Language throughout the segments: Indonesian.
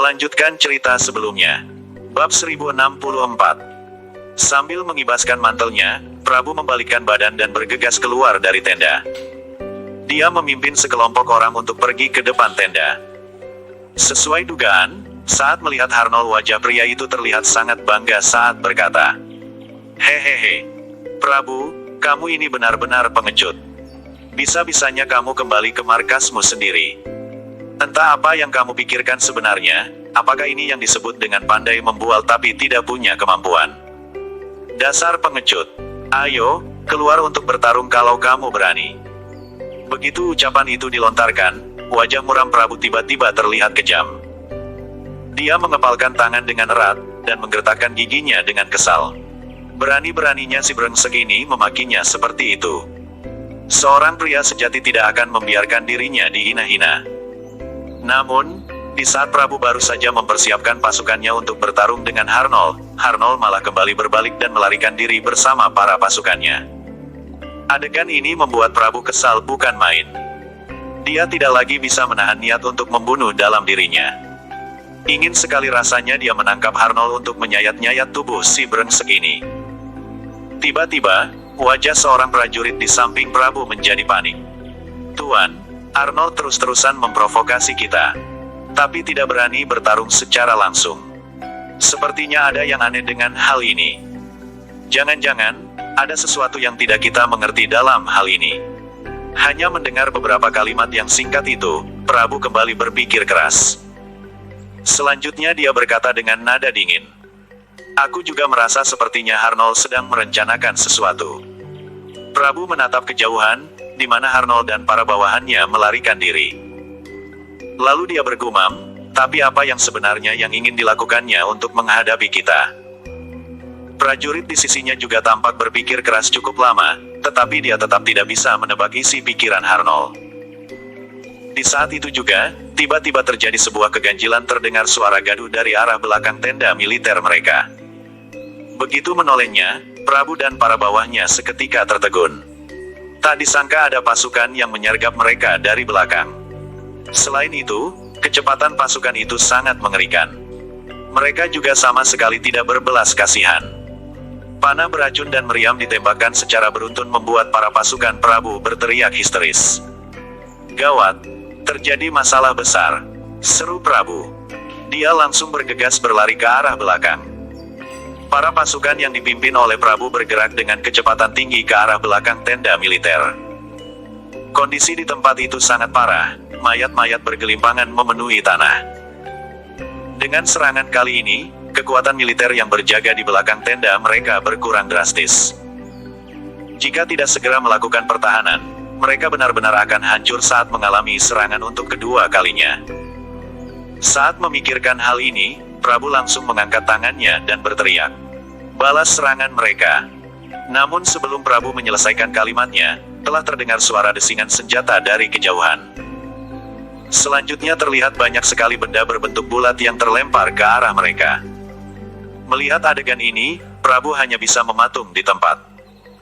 Melanjutkan cerita sebelumnya. Bab 1064. Sambil mengibaskan mantelnya, Prabu membalikkan badan dan bergegas keluar dari tenda. Dia memimpin sekelompok orang untuk pergi ke depan tenda. Sesuai dugaan, saat melihat Harnold, wajah pria itu terlihat sangat bangga saat berkata, "Hehehe, Prabu, kamu ini benar-benar pengecut. Bisa-bisanya kamu kembali ke markasmu sendiri. Entah apa yang kamu pikirkan sebenarnya, apakah ini yang disebut dengan pandai membual tapi tidak punya kemampuan? Dasar pengecut. Ayo, keluar untuk bertarung kalau kamu berani." Begitu ucapan itu dilontarkan, wajah muram Prabu tiba-tiba terlihat kejam. Dia mengepalkan tangan dengan erat, dan menggertakkan giginya dengan kesal. Berani-beraninya si brengsek ini memakinya seperti itu. Seorang pria sejati tidak akan membiarkan dirinya dihina-hina. Namun, di saat Prabu baru saja mempersiapkan pasukannya untuk bertarung dengan Harnold, Harnold malah kembali berbalik dan melarikan diri bersama para pasukannya. Adegan ini membuat Prabu kesal bukan main. Dia tidak lagi bisa menahan niat untuk membunuh dalam dirinya. Ingin sekali rasanya dia menangkap Harnold untuk menyayat-nyayat tubuh si brengsek ini. Tiba-tiba, wajah seorang prajurit di samping Prabu menjadi panik. "Tuan, Arnold terus-terusan memprovokasi kita, tapi tidak berani bertarung secara langsung. Sepertinya ada yang aneh dengan hal ini. Jangan-jangan, ada sesuatu yang tidak kita mengerti dalam hal ini." Hanya mendengar beberapa kalimat yang singkat itu, Prabu kembali berpikir keras. Selanjutnya dia berkata dengan nada dingin, "Aku juga merasa sepertinya Harnold sedang merencanakan sesuatu." Prabu menatap kejauhan, di mana Harnold dan para bawahannya melarikan diri. Lalu dia bergumam, "Tapi apa yang sebenarnya yang ingin dilakukannya untuk menghadapi kita?" Prajurit di sisinya juga tampak berpikir keras cukup lama, tetapi dia tetap tidak bisa menebak isi pikiran Harnold. Di saat itu juga, tiba-tiba terjadi sebuah keganjilan, terdengar suara gaduh dari arah belakang tenda militer mereka. Begitu menolehnya, Prabu dan para bawahnya seketika tertegun. Tak disangka ada pasukan yang menyergap mereka dari belakang. Selain itu, kecepatan pasukan itu sangat mengerikan. Mereka juga sama sekali tidak berbelas kasihan. Panah beracun dan meriam ditembakkan secara beruntun membuat para pasukan Prabu berteriak histeris. "Gawat, terjadi masalah besar," seru Prabu. Dia langsung bergegas berlari ke arah belakang. Para pasukan yang dipimpin oleh Prabu bergerak dengan kecepatan tinggi ke arah belakang tenda militer. Kondisi di tempat itu sangat parah, mayat-mayat bergelimpangan memenuhi tanah. Dengan serangan kali ini, kekuatan militer yang berjaga di belakang tenda mereka berkurang drastis. Jika tidak segera melakukan pertahanan, mereka benar-benar akan hancur saat mengalami serangan untuk kedua kalinya. Saat memikirkan hal ini, Prabu langsung mengangkat tangannya dan berteriak, "Balas serangan mereka!" Namun sebelum Prabu menyelesaikan kalimatnya, telah terdengar suara desingan senjata dari kejauhan. Selanjutnya terlihat banyak sekali benda berbentuk bulat yang terlempar ke arah mereka. Melihat adegan ini, Prabu hanya bisa mematung di tempat.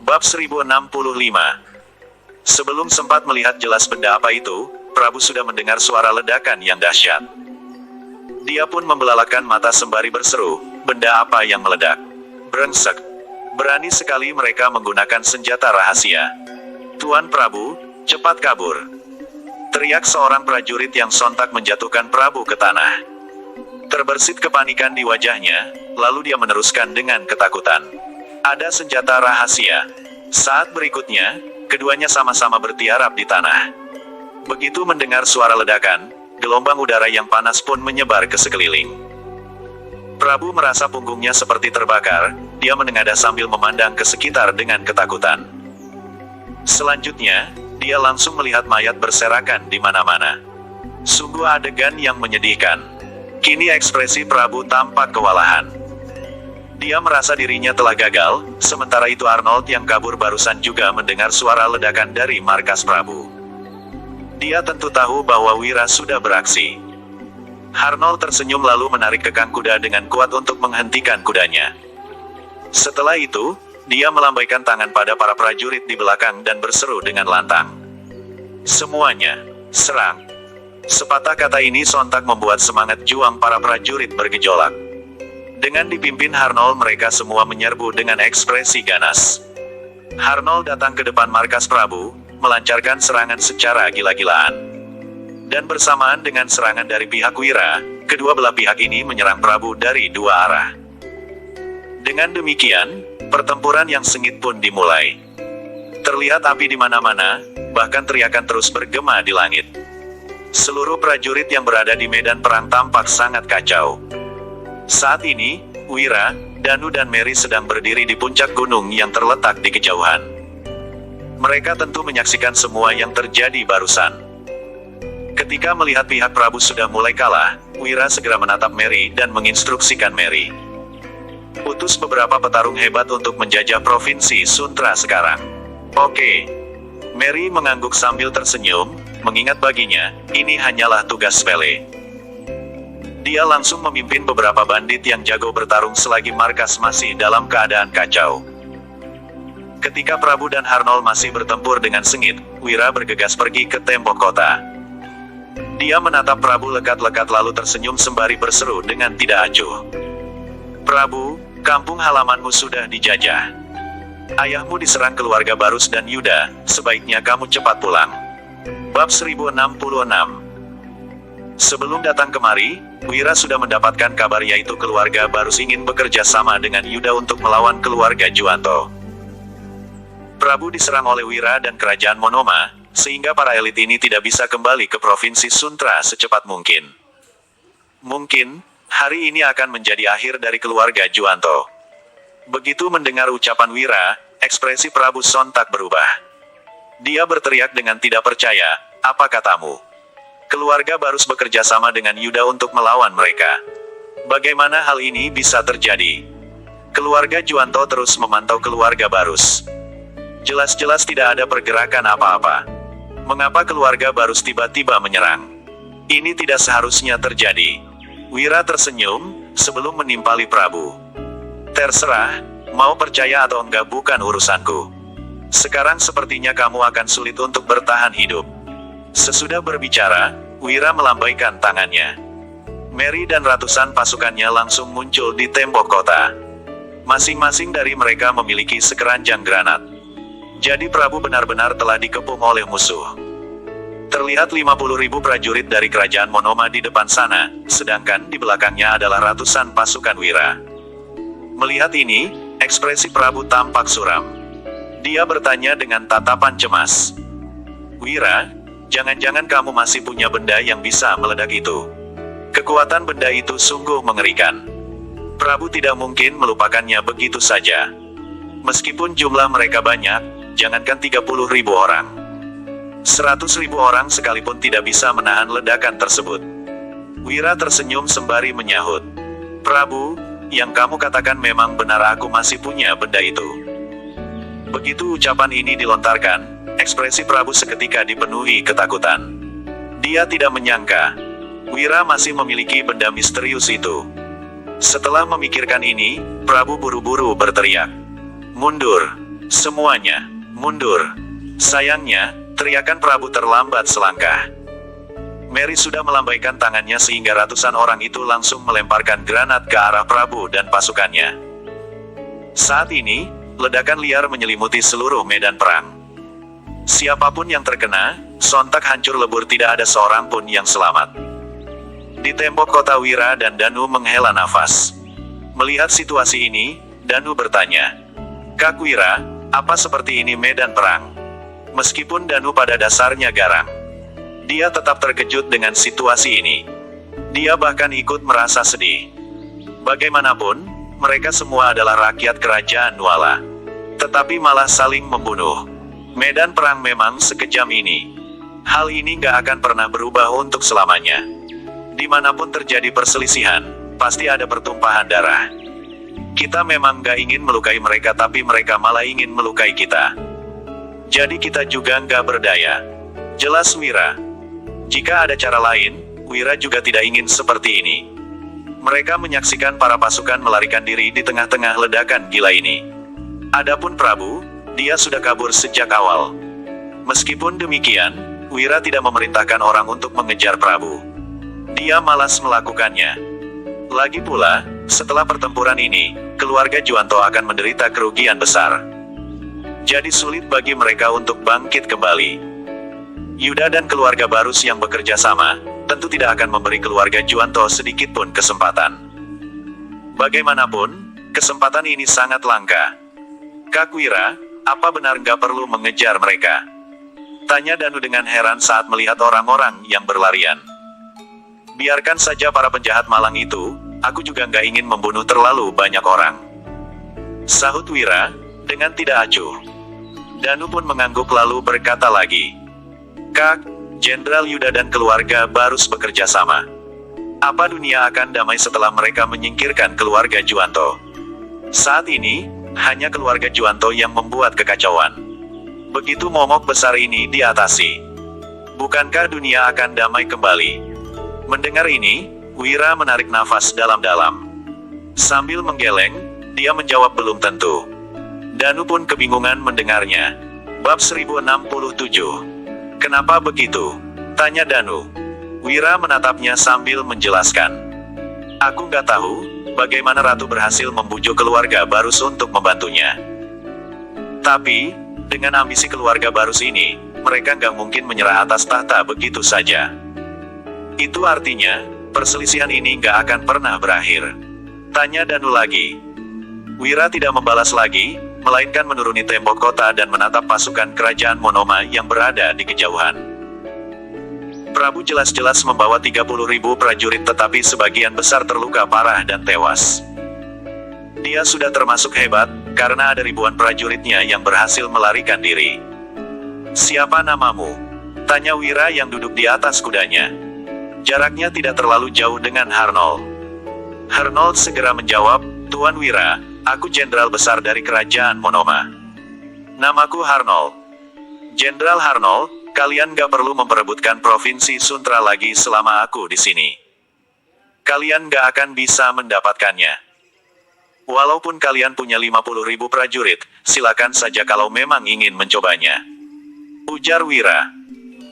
Bab 1065. Sebelum sempat melihat jelas benda apa itu, Prabu sudah mendengar suara ledakan yang dahsyat. Dia pun membelalakan mata sembari berseru, "Benda apa yang meledak? Brengsek! Berani sekali mereka menggunakan senjata rahasia. Tuan Prabu, cepat kabur!" Teriak seorang prajurit yang sontak menjatuhkan Prabu ke tanah. Terbersit kepanikan di wajahnya, lalu dia meneruskan dengan ketakutan, "Ada senjata rahasia." Saat berikutnya, keduanya sama-sama bertiarap di tanah. Begitu mendengar suara ledakan, gelombang udara yang panas pun menyebar ke sekeliling. Prabu merasa punggungnya seperti terbakar, dia menengadah sambil memandang ke sekitar dengan ketakutan. Selanjutnya, dia langsung melihat mayat berserakan di mana-mana. Sungguh adegan yang menyedihkan. Kini ekspresi Prabu tampak kewalahan. Dia merasa dirinya telah gagal, sementara itu Arnold yang kabur barusan juga mendengar suara ledakan dari markas Prabu. Dia tentu tahu bahwa Wira sudah beraksi. Arnold tersenyum lalu menarik kekang kuda dengan kuat untuk menghentikan kudanya. Setelah itu, dia melambaikan tangan pada para prajurit di belakang dan berseru dengan lantang, "Semuanya, serang!" Sepatah kata ini sontak membuat semangat juang para prajurit bergejolak. Dengan dipimpin Harnold, mereka semua menyerbu dengan ekspresi ganas. Harnold datang ke depan markas Prabu, melancarkan serangan secara gila-gilaan. Dan bersamaan dengan serangan dari pihak Wira, kedua belah pihak ini menyerang Prabu dari dua arah. Dengan demikian, pertempuran yang sengit pun dimulai. Terlihat api di mana-mana, bahkan teriakan terus bergema di langit. Seluruh prajurit yang berada di medan perang tampak sangat kacau. Saat ini, Wira, Danu dan Merry sedang berdiri di puncak gunung yang terletak di kejauhan. Mereka tentu menyaksikan semua yang terjadi barusan. Ketika melihat pihak Prabu sudah mulai kalah, Wira segera menatap Merry dan menginstruksikan Merry. Utus beberapa petarung hebat untuk menjajah provinsi Suntra sekarang. Oke. Merry mengangguk sambil tersenyum, mengingat baginya, ini hanyalah tugas sepele. Dia langsung memimpin beberapa bandit yang jago bertarung selagi markas masih dalam keadaan kacau. Ketika Prabu dan Harnold masih bertempur dengan sengit, Wira bergegas pergi ke tembok kota. Dia menatap Prabu lekat-lekat lalu tersenyum sembari berseru dengan tidak acuh. Prabu, kampung halamanmu sudah dijajah. Ayahmu diserang keluarga Barus dan Yuda, sebaiknya kamu cepat pulang. Bab 1066. Sebelum datang kemari, Wira sudah mendapatkan kabar yaitu keluarga Barus ingin bekerja sama dengan Yuda untuk melawan keluarga Juwanto. Prabu diserang oleh Wira dan kerajaan Monoma, sehingga para elit ini tidak bisa kembali ke provinsi Suntra secepat mungkin. Mungkin, hari ini akan menjadi akhir dari keluarga Juwanto. Begitu mendengar ucapan Wira, ekspresi Prabu sontak berubah. Dia berteriak dengan tidak percaya, apa katamu? Keluarga Barus bekerja sama dengan Yuda untuk melawan mereka. Bagaimana hal ini bisa terjadi? Keluarga Juwanto terus memantau keluarga Barus. Jelas-jelas tidak ada pergerakan apa-apa. Mengapa keluarga Barus tiba-tiba menyerang? Ini tidak seharusnya terjadi. Wira tersenyum, sebelum menimpali Prabu. Terserah, mau percaya atau enggak bukan urusanku. Sekarang sepertinya kamu akan sulit untuk bertahan hidup. Sesudah berbicara, Wira melambaikan tangannya. Merry dan ratusan pasukannya langsung muncul di tembok kota. Masing-masing dari mereka memiliki sekeranjang granat. Jadi Prabu benar-benar telah dikepung oleh musuh. Terlihat 50.000 prajurit dari kerajaan Monoma di depan sana, sedangkan di belakangnya adalah ratusan pasukan Wira. Melihat ini, ekspresi Prabu tampak suram. Dia bertanya dengan tatapan cemas. Wira, jangan-jangan kamu masih punya benda yang bisa meledak itu. Kekuatan benda itu sungguh mengerikan. Prabu tidak mungkin melupakannya begitu saja. Meskipun jumlah mereka banyak, jangankan 30.000 orang. 100.000 orang sekalipun tidak bisa menahan ledakan tersebut. Wira tersenyum sembari menyahut. Prabu, yang kamu katakan memang benar, aku masih punya benda itu. Begitu ucapan ini dilontarkan, ekspresi Prabu seketika dipenuhi ketakutan. Dia tidak menyangka, Wira masih memiliki benda misterius itu. Setelah memikirkan ini, Prabu buru-buru berteriak. Mundur! Semuanya, mundur! Sayangnya, teriakan Prabu terlambat selangkah. Merry sudah melambaikan tangannya sehingga ratusan orang itu langsung melemparkan granat ke arah Prabu dan pasukannya. Saat ini, ledakan liar menyelimuti seluruh medan perang. Siapapun yang terkena, sontak hancur lebur, tidak ada seorang pun yang selamat. Di tembok kota, Wira dan Danu menghela nafas. Melihat situasi ini, Danu bertanya, Kak Wira, apa seperti ini medan perang? Meskipun Danu pada dasarnya garang, dia tetap terkejut dengan situasi ini. Dia bahkan ikut merasa sedih. Bagaimanapun, mereka semua adalah rakyat kerajaan Nuala. Tetapi malah saling membunuh. Medan perang memang sekejam ini. Hal ini gak akan pernah berubah untuk selamanya. Dimanapun terjadi perselisihan, pasti ada pertumpahan darah. Kita memang gak ingin melukai mereka, tapi mereka malah ingin melukai kita. Jadi kita juga gak berdaya. Jelas Wira. Jika ada cara lain, Wira juga tidak ingin seperti ini. Mereka menyaksikan para pasukan melarikan diri di tengah-tengah ledakan gila ini. Adapun Prabu, dia sudah kabur sejak awal. Meskipun demikian, Wira tidak memerintahkan orang untuk mengejar Prabu. Dia malas melakukannya. Lagi pula, setelah pertempuran ini, keluarga Juwanto akan menderita kerugian besar. Jadi sulit bagi mereka untuk bangkit kembali. Yuda dan keluarga Barus yang bekerja sama, tentu tidak akan memberi keluarga Juwanto sedikit pun kesempatan. Bagaimanapun, kesempatan ini sangat langka. Kak Wira, apa benar nggak perlu mengejar mereka? Tanya Danu dengan heran saat melihat orang-orang yang berlarian. Biarkan saja para penjahat malang itu, aku juga nggak ingin membunuh terlalu banyak orang. Sahut Wira, dengan tidak acuh. Danu pun mengangguk lalu berkata lagi. Kak, Jenderal Yuda dan keluarga Barus bekerja sama. Apa dunia akan damai setelah mereka menyingkirkan keluarga Juwanto? Saat ini, hanya keluarga Juwanto yang membuat kekacauan. Begitu momok besar ini diatasi, bukankah dunia akan damai kembali? Mendengar ini, Wira menarik nafas dalam-dalam. Sambil menggeleng, dia menjawab belum tentu. Danu pun kebingungan mendengarnya. Bab 1067. Kenapa begitu? Tanya Danu. Wira menatapnya sambil menjelaskan. Aku nggak tahu, bagaimana Ratu berhasil membujuk keluarga Barus untuk membantunya. Tapi, dengan ambisi keluarga Barus ini, mereka nggak mungkin menyerah atas tahta begitu saja. Itu artinya, perselisihan ini nggak akan pernah berakhir. Tanya Danu lagi. Wira tidak membalas lagi, melainkan menuruni tembok kota dan menatap pasukan kerajaan Monoma yang berada di kejauhan. Prabu jelas-jelas membawa 30.000 prajurit tetapi sebagian besar terluka parah dan tewas. Dia sudah termasuk hebat, karena ada ribuan prajuritnya yang berhasil melarikan diri. Siapa namamu? Tanya Wira yang duduk di atas kudanya. Jaraknya tidak terlalu jauh dengan Harnold. Harnold segera menjawab, Tuan Wira, aku jenderal besar dari kerajaan Monoma. Namaku Harnold. Jenderal Harnold, kalian gak perlu memperebutkan provinsi Suntra lagi selama aku di sini. Kalian gak akan bisa mendapatkannya. Walaupun kalian punya 50.000 prajurit, silakan saja kalau memang ingin mencobanya. Ujar Wira.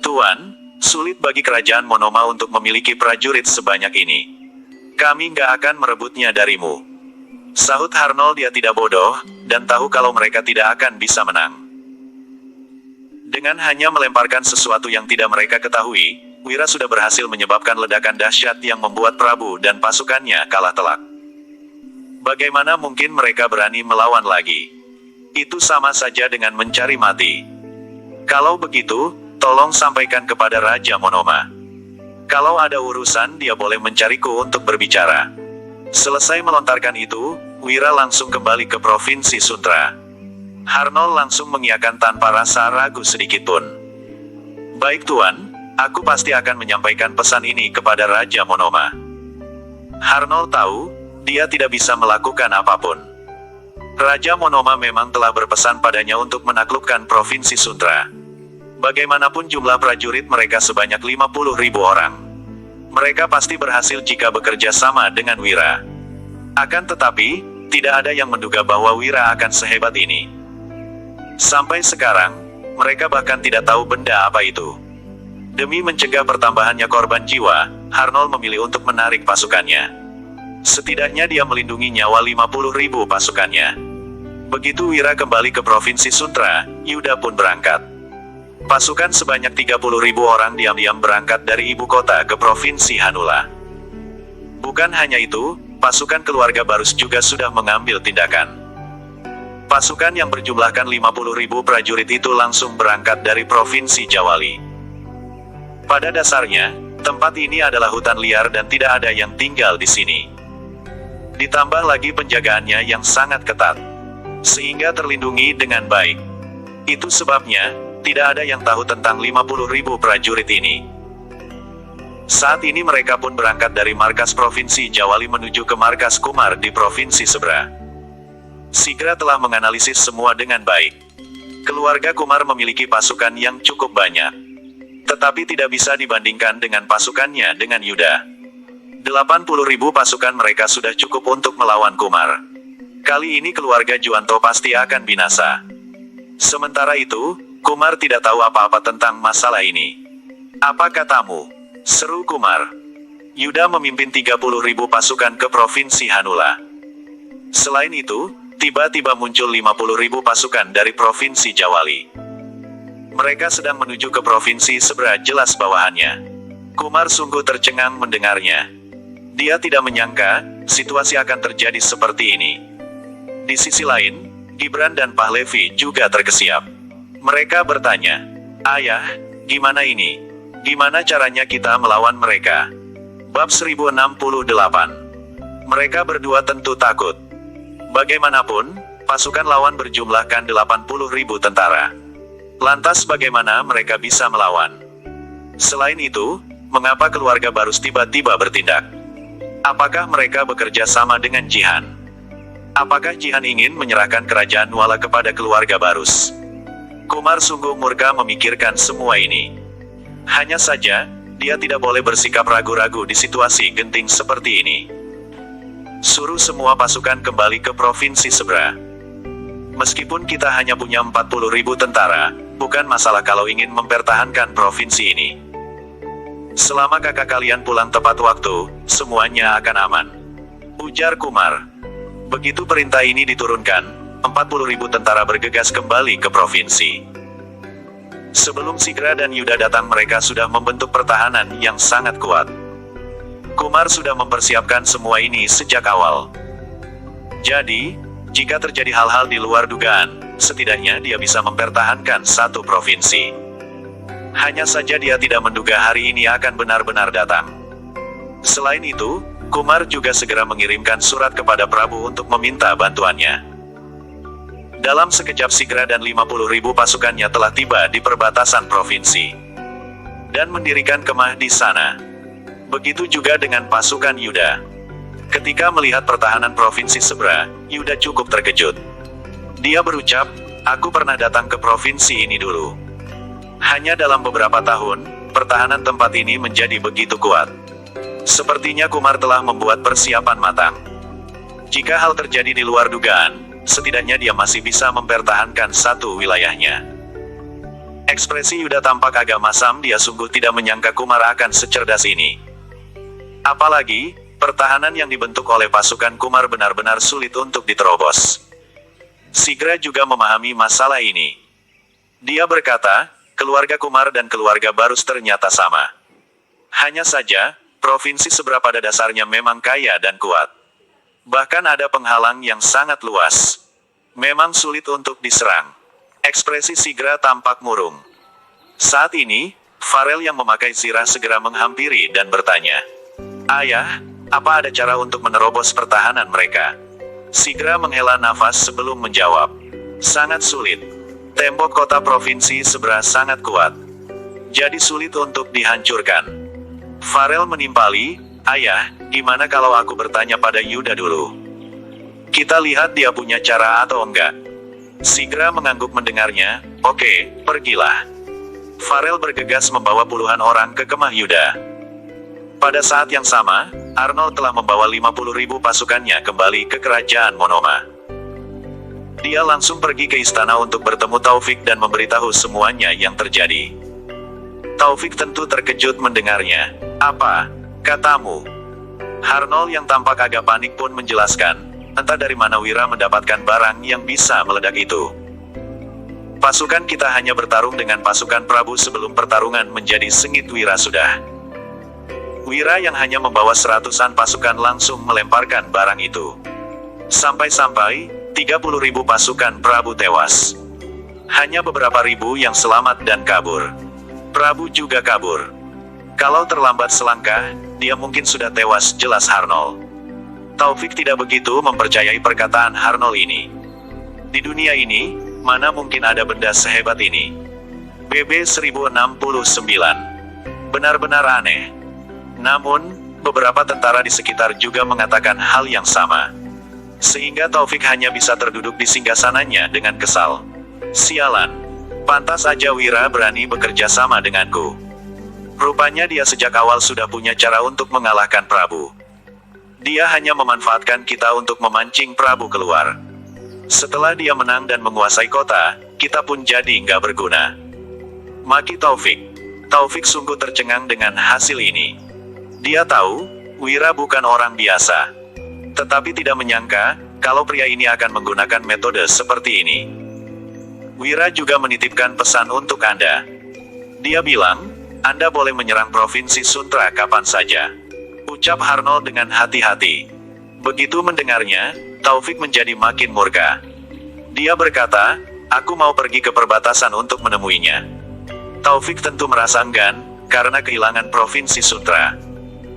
Tuan, sulit bagi kerajaan Monoma untuk memiliki prajurit sebanyak ini. Kami gak akan merebutnya darimu. Sahut Harnold. Dia tidak bodoh, dan tahu kalau mereka tidak akan bisa menang. Dengan hanya melemparkan sesuatu yang tidak mereka ketahui, Wira sudah berhasil menyebabkan ledakan dahsyat yang membuat Prabu dan pasukannya kalah telak. Bagaimana mungkin mereka berani melawan lagi? Itu sama saja dengan mencari mati. Kalau begitu, tolong sampaikan kepada Raja Monoma. Kalau ada urusan dia boleh mencariku untuk berbicara. Selesai melontarkan itu, Wira langsung kembali ke provinsi Suntra. Harnold langsung mengiyakan tanpa rasa ragu sedikitpun. Baik Tuan, aku pasti akan menyampaikan pesan ini kepada Raja Monoma. Harnold tahu, dia tidak bisa melakukan apapun. Raja Monoma memang telah berpesan padanya untuk menaklukkan provinsi Suntra. Bagaimanapun jumlah prajurit mereka sebanyak 50.000 orang. Mereka pasti berhasil jika bekerja sama dengan Wira. Akan tetapi, tidak ada yang menduga bahwa Wira akan sehebat ini. Sampai sekarang, mereka bahkan tidak tahu benda apa itu. Demi mencegah pertambahannya korban jiwa, Harnold memilih untuk menarik pasukannya. Setidaknya dia melindungi nyawa 50.000 pasukannya. Begitu Wira kembali ke provinsi Suntra, Yuda pun berangkat. Pasukan sebanyak 30.000 orang diam-diam berangkat dari ibu kota ke provinsi Hanula. Bukan hanya itu, pasukan keluarga Barus juga sudah mengambil tindakan. Pasukan yang berjumlahkan 50.000 prajurit itu langsung berangkat dari provinsi Jawali. Pada dasarnya, tempat ini adalah hutan liar dan tidak ada yang tinggal di sini. Ditambah lagi penjagaannya yang sangat ketat, sehingga terlindungi dengan baik. Itu sebabnya, tidak ada yang tahu tentang 50.000 prajurit ini. Saat ini mereka pun berangkat dari markas provinsi Jawali menuju ke markas Kumar di provinsi Sebra. Sigra telah menganalisis semua dengan baik. Keluarga Kumar memiliki pasukan yang cukup banyak. Tetapi tidak bisa dibandingkan dengan pasukannya dengan Yuda. 80.000 pasukan mereka sudah cukup untuk melawan Kumar. Kali ini keluarga Juwanto pasti akan binasa. Sementara itu, Kumar tidak tahu apa-apa tentang masalah ini. Apa katamu? Seru Kumar. Yuda memimpin 30.000 pasukan ke Provinsi Hanula. Selain itu, tiba-tiba muncul 50.000 pasukan dari Provinsi Jawali. Mereka sedang menuju ke Provinsi Seberang, jelas bawahannya. Kumar sungguh tercengang mendengarnya. Dia tidak menyangka, situasi akan terjadi seperti ini. Di sisi lain, Gibran dan Pahlevi juga terkesiap. Mereka bertanya, "Ayah, gimana ini? Gimana caranya kita melawan mereka?" Bab 1068. Mereka berdua tentu takut. Bagaimanapun, pasukan lawan berjumlahkan 80.000 tentara. Lantas bagaimana mereka bisa melawan? Selain itu, mengapa keluarga Barus tiba-tiba bertindak? Apakah mereka bekerja sama dengan Jihan? Apakah Jihan ingin menyerahkan kerajaan Nuala kepada keluarga Barus? Kumar sungguh murka memikirkan semua ini. Hanya saja, dia tidak boleh bersikap ragu-ragu di situasi genting seperti ini. Suruh semua pasukan kembali ke Provinsi Seberang. Meskipun kita hanya punya 40.000 tentara, bukan masalah kalau ingin mempertahankan provinsi ini. Selama kakak kalian pulang tepat waktu, semuanya akan aman, ujar Kumar. Begitu perintah ini diturunkan, 40.000 tentara bergegas kembali ke provinsi. Sebelum Sigra dan Yuda datang, mereka sudah membentuk pertahanan yang sangat kuat. Kumar sudah mempersiapkan semua ini sejak awal. Jadi, jika terjadi hal-hal di luar dugaan, setidaknya dia bisa mempertahankan satu provinsi. Hanya saja dia tidak menduga hari ini akan benar-benar datang. Selain itu, Kumar juga segera mengirimkan surat kepada Prabu untuk meminta bantuannya. Dalam sekejap Sigra dan 50.000 pasukannya telah tiba di perbatasan provinsi dan mendirikan kemah di sana. Begitu juga dengan pasukan Yuda. Ketika melihat pertahanan provinsi Seberang, Yuda cukup terkejut. Dia berucap, "Aku pernah datang ke provinsi ini dulu. Hanya dalam beberapa tahun, pertahanan tempat ini menjadi begitu kuat." Sepertinya Kumar telah membuat persiapan matang. Jika hal terjadi di luar dugaan, setidaknya dia masih bisa mempertahankan satu wilayahnya. Ekspresi Yuda tampak agak masam, dia sungguh tidak menyangka Kumar akan secerdas ini. Apalagi, pertahanan yang dibentuk oleh pasukan Kumar benar-benar sulit untuk diterobos. Sigra juga memahami masalah ini. Dia berkata, keluarga Kumar dan keluarga Barus ternyata sama. Hanya saja, provinsi Seberang pada dasarnya memang kaya dan kuat. Bahkan ada penghalang yang sangat luas. Memang sulit untuk diserang. Ekspresi Sigra tampak murung. Saat ini, Farel yang memakai zirah segera menghampiri dan bertanya, "Ayah, apa ada cara untuk menerobos pertahanan mereka?" Sigra menghela nafas sebelum menjawab. "Sangat sulit. Tembok kota provinsi Seberang sangat kuat. Jadi sulit untuk dihancurkan." Farel menimpali, "Ayah, gimana kalau aku bertanya pada Yuda dulu? Kita lihat dia punya cara atau enggak." Sigra mengangguk mendengarnya. "Oke, pergilah." Farel bergegas membawa puluhan orang ke kemah Yuda. Pada saat yang sama, Arnold telah membawa 50.000 pasukannya kembali ke kerajaan Monoma. Dia langsung pergi ke istana untuk bertemu Taufik dan memberitahu semuanya yang terjadi. Taufik tentu terkejut mendengarnya. "Apa katamu?" Arnold yang tampak agak panik pun menjelaskan, entah dari mana Wira mendapatkan barang yang bisa meledak itu. "Pasukan kita hanya bertarung dengan pasukan Prabu sebelum pertarungan menjadi sengit." Wira sudah. Wira yang hanya membawa seratusan pasukan langsung melemparkan barang itu. Sampai-sampai, 30.000 pasukan Prabu tewas. Hanya beberapa ribu yang selamat dan kabur. Prabu juga kabur. Kalau terlambat selangkah, dia mungkin sudah tewas, jelas Arnold. Taufik tidak begitu mempercayai perkataan Arnold ini. Di dunia ini, mana mungkin ada benda sehebat ini? BB 1069. Benar-benar aneh. Namun, beberapa tentara di sekitar juga mengatakan hal yang sama. Sehingga Taufik hanya bisa terduduk di singgasananya dengan kesal. "Sialan. Pantas aja Wira berani bekerja sama denganku. Rupanya dia sejak awal sudah punya cara untuk mengalahkan Prabu. Dia hanya memanfaatkan kita untuk memancing Prabu keluar. Setelah dia menang dan menguasai kota, kita pun jadi nggak berguna." Maki Taufik. Taufik sungguh tercengang dengan hasil ini. Dia tahu, Wira bukan orang biasa. Tetapi tidak menyangka, kalau pria ini akan menggunakan metode seperti ini. Wira juga menitipkan pesan untuk Anda. Dia bilang, Anda boleh menyerang Provinsi Suntra kapan saja. Ucap Harnold dengan hati-hati. Begitu mendengarnya, Taufik menjadi makin murka. Dia berkata, aku mau pergi ke perbatasan untuk menemuinya. Taufik tentu merasa enggan, karena kehilangan Provinsi Suntra.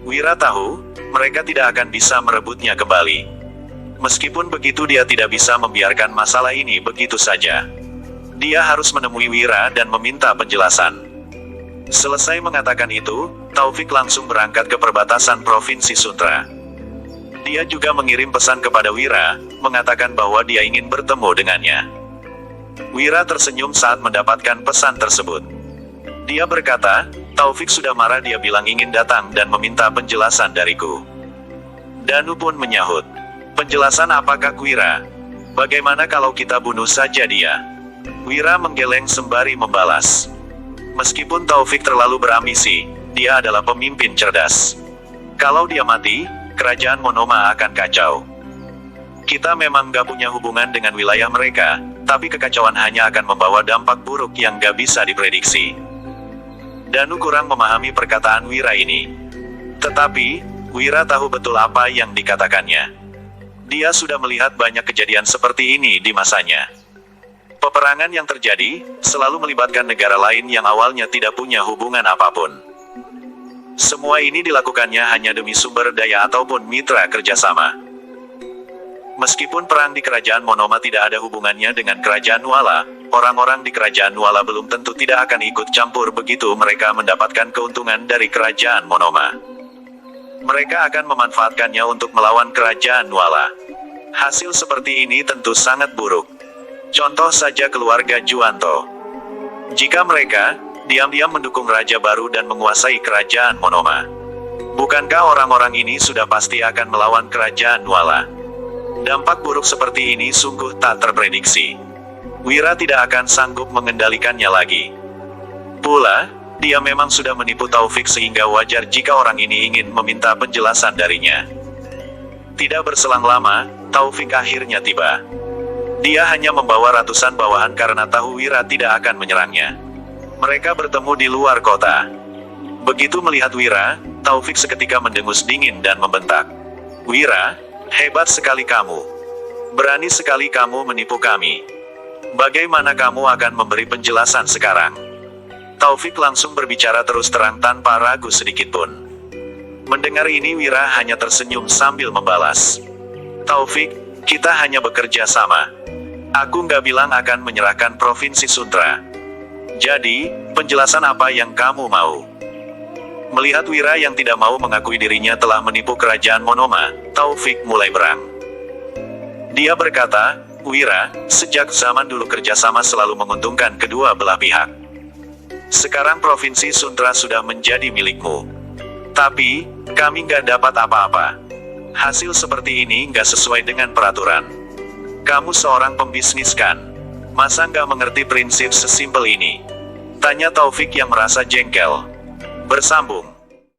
Wira tahu, mereka tidak akan bisa merebutnya kembali. Meskipun begitu dia tidak bisa membiarkan masalah ini begitu saja. Dia harus menemui Wira dan meminta penjelasan. Selesai mengatakan itu, Taufik langsung berangkat ke perbatasan Provinsi Suntra. Dia juga mengirim pesan kepada Wira, mengatakan bahwa dia ingin bertemu dengannya. Wira tersenyum saat mendapatkan pesan tersebut. Dia berkata, Taufik sudah marah, dia bilang ingin datang dan meminta penjelasan dariku. Danu pun menyahut. Penjelasan apakah Wira? Bagaimana kalau kita bunuh saja dia? Wira menggeleng sembari membalas. Meskipun Taufik terlalu berambisi, dia adalah pemimpin cerdas. Kalau dia mati, kerajaan Monoma akan kacau. Kita memang gak punya hubungan dengan wilayah mereka, tapi kekacauan hanya akan membawa dampak buruk yang gak bisa diprediksi. Danu kurang memahami perkataan Wira ini. Tetapi, Wira tahu betul apa yang dikatakannya. Dia sudah melihat banyak kejadian seperti ini di masanya. Peperangan yang terjadi, selalu melibatkan negara lain yang awalnya tidak punya hubungan apapun. Semua ini dilakukannya hanya demi sumber daya ataupun mitra kerjasama. Meskipun perang di kerajaan Monoma tidak ada hubungannya dengan kerajaan Nuala, orang-orang di kerajaan Nuala belum tentu tidak akan ikut campur begitu mereka mendapatkan keuntungan dari kerajaan Monoma. Mereka akan memanfaatkannya untuk melawan kerajaan Nuala. Hasil seperti ini tentu sangat buruk. Contoh saja keluarga Juanto. Jika mereka diam-diam mendukung raja baru dan menguasai kerajaan Monoma, bukankah orang-orang ini sudah pasti akan melawan kerajaan Nuala? Dampak buruk seperti ini sungguh tak terprediksi. Wira tidak akan sanggup mengendalikannya lagi. Pula, dia memang sudah menipu Taufik sehingga wajar jika orang ini ingin meminta penjelasan darinya. Tidak berselang lama, Taufik akhirnya tiba. Dia hanya membawa ratusan bawahan karena tahu Wira tidak akan menyerangnya. Mereka bertemu di luar kota. Begitu melihat Wira, Taufik seketika mendengus dingin dan membentak. Wira, hebat sekali kamu. Berani sekali kamu menipu kami. Bagaimana kamu akan memberi penjelasan sekarang? Taufik langsung berbicara terus terang tanpa ragu sedikitpun. Mendengar ini Wira hanya tersenyum sambil membalas. Taufik, kita hanya bekerja sama. Aku nggak bilang akan menyerahkan Provinsi Suntra. Jadi, penjelasan apa yang kamu mau? Melihat Wira yang tidak mau mengakui dirinya telah menipu kerajaan Monoma, Taufik mulai berang. Dia berkata, Wira, sejak zaman dulu kerjasama selalu menguntungkan kedua belah pihak. Sekarang Provinsi Suntra sudah menjadi milikmu. Tapi, kami nggak dapat apa-apa. Hasil seperti ini nggak sesuai dengan peraturan. Kamu seorang pembisnis kan? Masa nggak mengerti prinsip sesimpel ini? Tanya Taufik yang merasa jengkel. Bersambung.